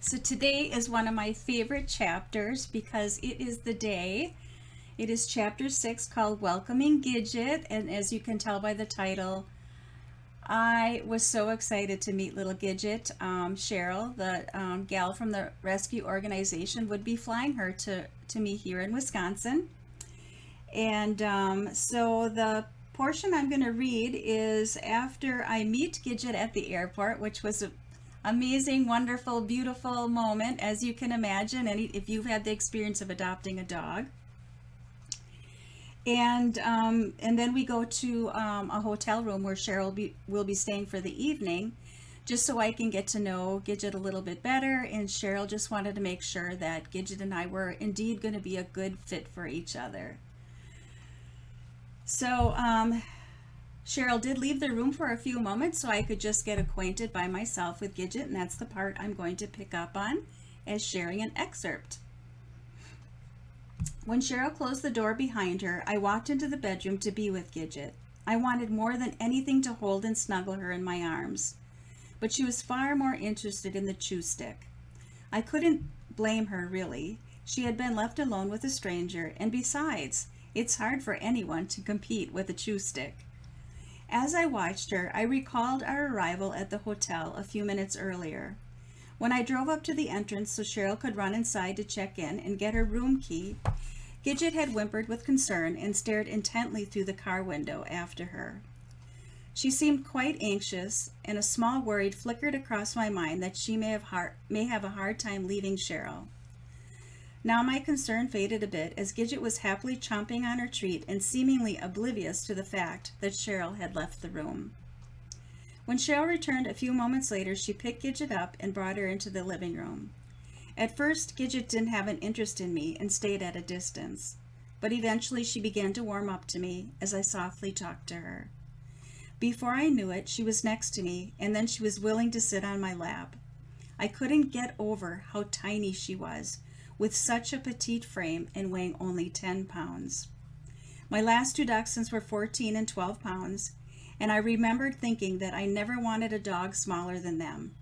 So today is one of my favorite chapters because it is the day. It is chapter 6 called Welcoming Gidget, and as you can tell by the title, I was so excited to meet little Gidget. Cheryl, the gal from the rescue organization, would be flying her to me here in Wisconsin. And so the portion I'm going to read is after I meet Gidget at the airport, which was an amazing, wonderful, beautiful moment, as you can imagine, and if you've had the experience of adopting a dog. And then we go to a hotel room where Cheryl will be staying for the evening, just so I can get to know Gidget a little bit better. And Cheryl just wanted to make sure that Gidget and I were indeed going to be a good fit for each other. So Cheryl did leave the room for a few moments so I could just get acquainted by myself with Gidget, and that's the part I'm going to pick up on as sharing an excerpt. When Cheryl closed the door behind her, I walked into the bedroom to be with Gidget. I wanted more than anything to hold and snuggle her in my arms, but she was far more interested in the chew stick. I couldn't blame her, really. She had been left alone with a stranger, and besides, it's hard for anyone to compete with a chew stick. As I watched her, I recalled our arrival at the hotel a few minutes earlier. When I drove up to the entrance so Cheryl could run inside to check in and get her room key, Gidget had whimpered with concern and stared intently through the car window after her. She seemed quite anxious, and a small worry flickered across my mind that she may have a hard time leaving Cheryl. Now my concern faded a bit as Gidget was happily chomping on her treat and seemingly oblivious to the fact that Cheryl had left the room. When Cheryl returned a few moments later, she picked Gidget up and brought her into the living room. At first, Gidget didn't have an interest in me and stayed at a distance, but eventually she began to warm up to me as I softly talked to her. Before I knew it, she was next to me, and then she was willing to sit on my lap. I couldn't get over how tiny she was, with such a petite frame and weighing only 10 pounds. My last two dachshunds were 14 and 12 pounds, and I remembered thinking that I never wanted a dog smaller than them.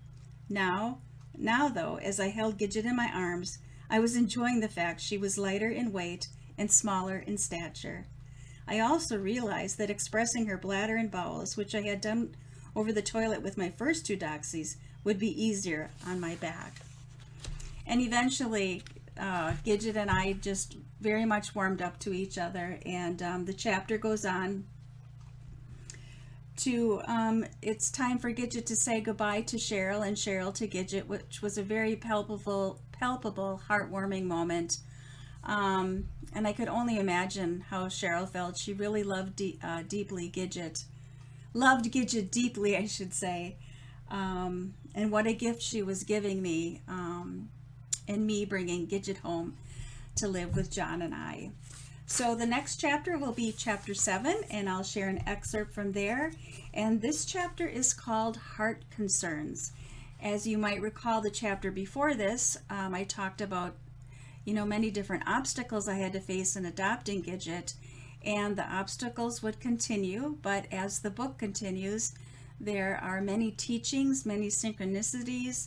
Now though, as I held Gidget in my arms, I was enjoying the fact she was lighter in weight and smaller in stature. I also realized that expressing her bladder and bowels, which I had done over the toilet with my first two dachsies, would be easier on my back. And eventually, Gidget and I just very much warmed up to each other, and the chapter goes on to it's time for Gidget to say goodbye to Cheryl and Cheryl to Gidget, which was a very palpable, heartwarming moment. And I could only imagine how Cheryl felt. She really loved deeply Gidget. Loved Gidget deeply, I should say. And what a gift she was giving me, and me bringing Gidget home to live with John and I. So the next chapter will be chapter 7, and I'll share an excerpt from there. And this chapter is called Heart Concerns. As you might recall, the chapter before this, I talked about, many different obstacles I had to face in adopting Gidget, and the obstacles would continue, but as the book continues, there are many teachings, many synchronicities,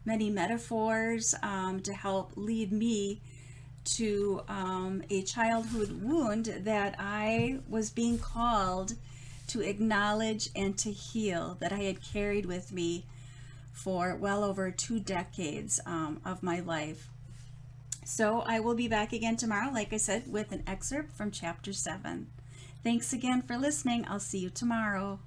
many metaphors to help lead me to a childhood wound that I was being called to acknowledge and to heal, that I had carried with me for well over 2 decades of my life. So I will be back again tomorrow, like I said, with an excerpt from chapter 7. Thanks again for listening. I'll see you tomorrow.